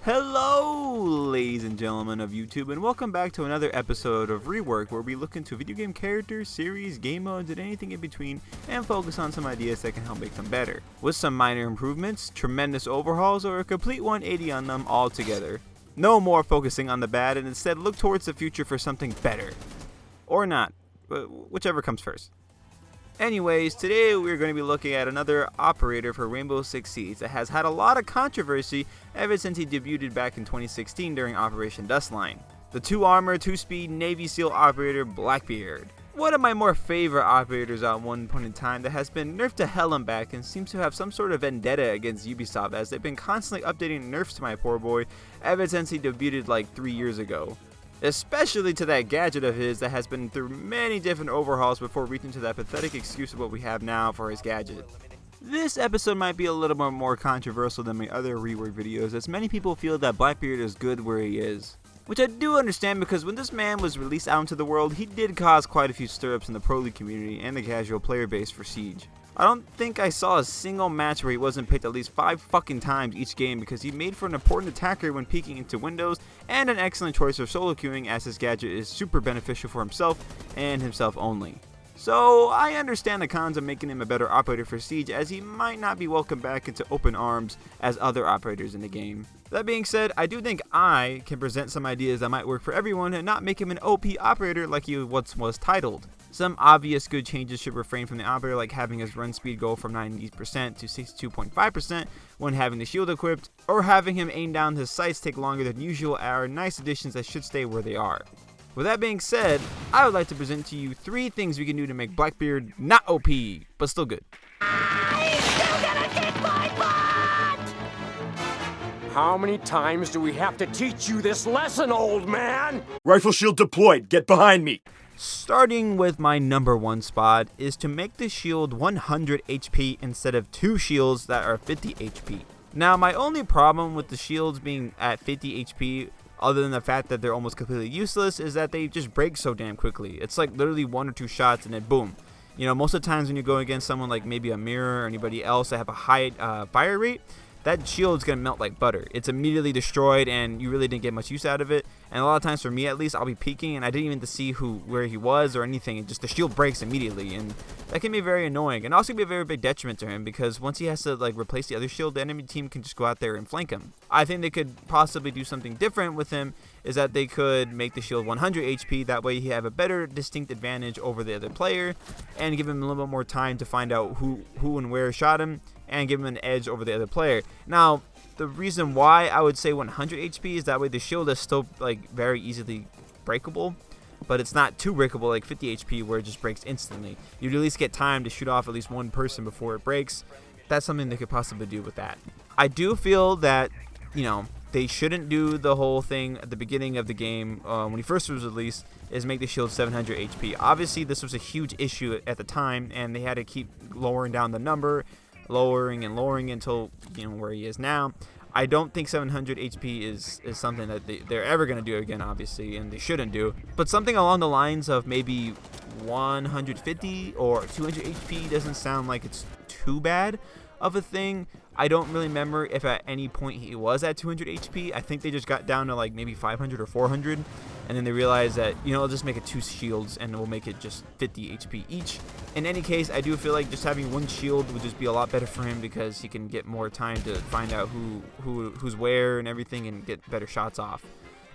Hello, ladies and gentlemen of YouTube, and welcome back to another episode of Rework, where we look into video game characters, series, game modes, and anything in between, and focus on some ideas that can help make them better, with some minor improvements, tremendous overhauls, or a complete 180 on them all together. No more focusing on the bad, and instead look towards the future for something better. Or not, whichever comes first. Anyways, today we're going to be looking at another operator for Rainbow Six Siege that has had a lot of controversy ever since he debuted back in 2016 during Operation Dustline. The 2-armor, 2-speed Navy SEAL operator Blackbeard. One of my more favorite operators at one point in time that has been nerfed to hell and back and seems to have some sort of vendetta against Ubisoft, as they've been constantly updating nerfs to my poor boy ever since he debuted like 3 years ago. Especially to that gadget of his that has been through many different overhauls before reaching to that pathetic excuse of what we have now for his gadget. This episode might be a little bit more controversial than my other rework videos, as many people feel that Blackbeard is good where he is. Which I do understand, because when this man was released out into the world, he did cause quite a few stir-ups in the pro league community and the casual player base for Siege. I don't think I saw a single match where he wasn't picked at least 5 fucking times each game, because he made for an important attacker when peeking into windows, and an excellent choice for solo queuing, as his gadget is super beneficial for himself and himself only. So I understand the cons of making him a better operator for Siege, as he might not be welcomed back into open arms as other operators in the game. That being said, I do think I can present some ideas that might work for everyone and not make him an OP operator like he once was titled. Some obvious good changes should refrain from the operator, like having his run speed go from 90% to 62.5% when having the shield equipped, or having him aim down his sights take longer than usual, are nice additions that should stay where they are. With that being said, I would like to present to you 3 things we can do to make Blackbeard not OP, but still good. He's still gonna kick my butt! How many times do we have to teach you this lesson, old man? Rifle shield deployed. Get behind me. Starting with my number 1 spot is to make the shield 100 HP instead of 2 shields that are 50 HP. Now, my only problem with the shields being at 50 HP, other than the fact that they're almost completely useless, is that they just break so damn quickly. It's like literally 1 or 2 shots and then boom. You know, most of the times when you go against someone like maybe a Mirror or anybody else that have a high fire rate, that shield's gonna melt like butter. It's immediately destroyed, and you really didn't get much use out of it. And a lot of times, for me at least, I'll be peeking and I didn't even see where he was or anything. And just the shield breaks immediately, and that can be very annoying, and also be a very big detriment to him, because once he has to like replace the other shield, the enemy team can just go out there and flank him. I think they could possibly do something different with him, is that they could make the shield 100 HP. That way he have a better distinct advantage over the other player, and give him a little bit more time to find out who and where shot him, and give him an edge over the other player. Now, the reason why I would say 100 HP is that way the shield is still like very easily breakable, but it's not too breakable like 50 HP where it just breaks instantly. You'd at least get time to shoot off at least one person before it breaks. That's something they could possibly do with that. I do feel that, you know, they shouldn't do the whole thing at the beginning of the game when he first was released, is make the shield 700 HP. Obviously, this was a huge issue at the time, and they had to keep lowering down the number, lowering and lowering until, you know, where he is now. I don't think 700 HP is something that they're ever going to do again, obviously, and they shouldn't do. But something along the lines of maybe 150 or 200 HP doesn't sound like it's too bad of a thing. I don't really remember if at any point he was at 200 HP. I think they just got down to like maybe 500 or 400, and then they realized that, you know, I'll just make it 2 shields and we'll make it just 50 HP each. In any case, I do feel like just having 1 shield would just be a lot better for him, because he can get more time to find out who's where and everything, and get better shots off.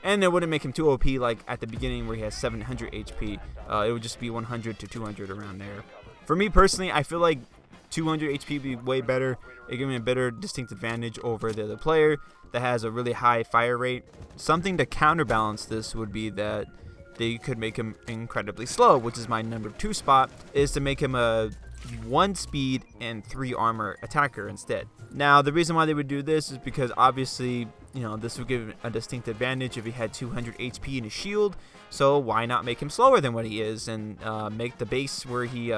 And it wouldn't make him too OP like at the beginning where he has 700 HP. It would just be 100 to 200 around there. For me personally, I feel like 200 HP would be way better. It gives me a better distinct advantage over the other player that has a really high fire rate. Something to counterbalance this would be that they could make him incredibly slow, which is my number 2 spot, is to make him a 1 speed and 3 armor attacker instead. Now, the reason why they would do this is because obviously, you know, this would give him a distinct advantage if he had 200 HP in his shield. So why not make him slower than what he is, and make the base where he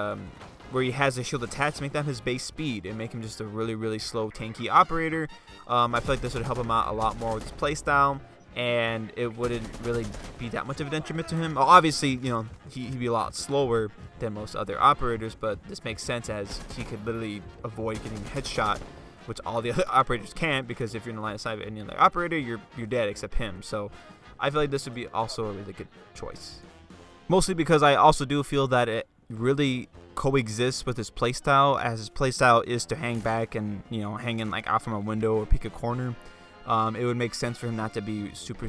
has a shield attached, make that his base speed, and make him just a really, really slow tanky operator. I feel like this would help him out a lot more with his playstyle, and it wouldn't really be that much of a detriment to him. Well, obviously, you know, he'd be a lot slower than most other operators, but this makes sense as he could literally avoid getting headshot which all the other operators can't, because if you're in the line of sight of any other operator, you're dead except him. So I feel like this would be also a really good choice. Mostly because I also do feel that it really coexists with his playstyle, as his playstyle is to hang back and, you know, hang in like out from a window or peek a corner. It would make sense for him not to be super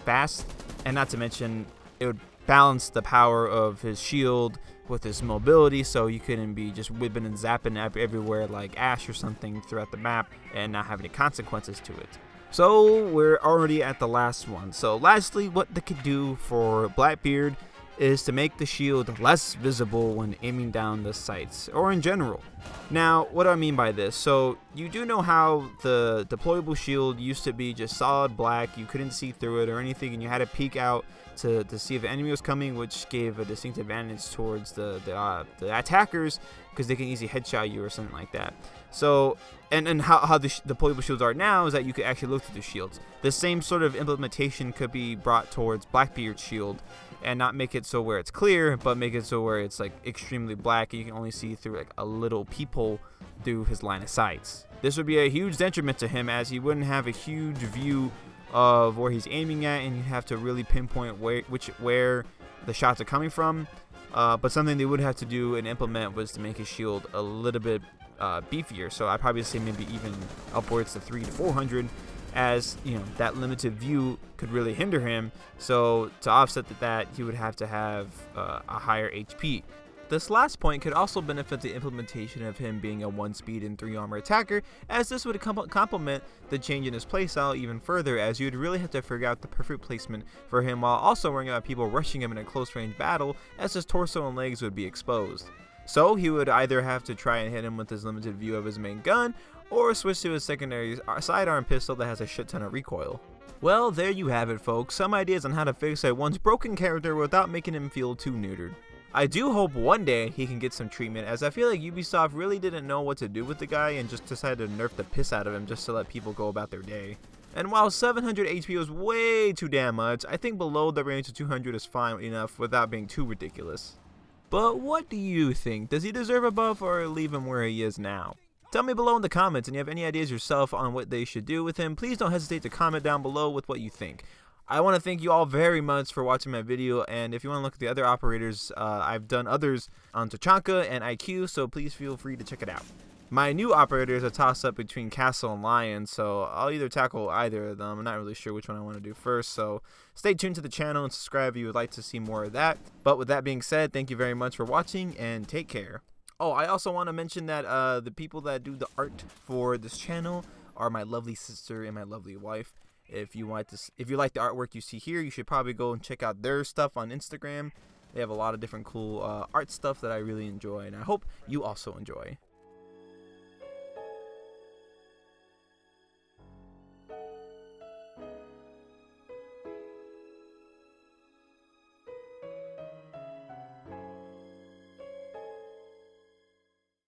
fast, and not to mention it would balance the power of his shield with his mobility, so you couldn't be just whipping and zapping everywhere like Ash or something throughout the map and not have any consequences to it. So we're already at the last one. So lastly, what they could do for Blackbeard is to make the shield less visible when aiming down the sights, or in general. Now, what do I mean by this? So you do know how the deployable shield used to be just solid black, you couldn't see through it or anything, and you had to peek out to see if the enemy was coming, which gave a distinct advantage towards the attackers, because they can easily headshot you or something like that. So, and how the deployable shields are now is that you can actually look through the shields. The same sort of implementation could be brought towards Blackbeard's shield, and not make it so where it's clear, but make it so where it's like extremely black and you can only see through like a little peephole through his line of sights. This would be a huge detriment to him, as he wouldn't have a huge view of where he's aiming at, and you'd have to really pinpoint where the shots are coming from. But something they would have to do and implement was to make his shield a little bit beefier. So I'd probably say maybe even upwards to 300 to 400, as you know, that limited view could really hinder him. So to offset that, he would have to have a higher HP. This last point could also benefit the implementation of him being a 1 speed and 3 armor attacker, as this would complement the change in his playstyle even further, as you would really have to figure out the perfect placement for him while also worrying about people rushing him in a close range battle, as his torso and legs would be exposed. So he would either have to try and hit him with his limited view of his main gun, or switch to his secondary sidearm pistol that has a shit ton of recoil. Well, there you have it, folks, some ideas on how to fix a once broken character without making him feel too neutered. I do hope one day he can get some treatment, as I feel like Ubisoft really didn't know what to do with the guy and just decided to nerf the piss out of him just to let people go about their day. And while 700 HP was way too damn much, I think below the range of 200 is fine enough without being too ridiculous. But what do you think? Does he deserve a buff, or leave him where he is now? Tell me below in the comments, and if you have any ideas yourself on what they should do with him, please don't hesitate to comment down below with what you think. I want to thank you all very much for watching my video, and if you want to look at the other operators, I've done others on Tachanka and IQ, so please feel free to check it out. My new operator is a toss-up between Castle and Lion, so I'll either tackle either of them. I'm not really sure which one I want to do first, so stay tuned to the channel and subscribe if you would like to see more of that. But with that being said, thank you very much for watching, and take care. Oh, I also want to mention that the people that do the art for this channel are my lovely sister and my lovely wife. If you like the artwork you see here, you should probably go and check out their stuff on Instagram. They have a lot of different cool art stuff that I really enjoy, and I hope you also enjoy.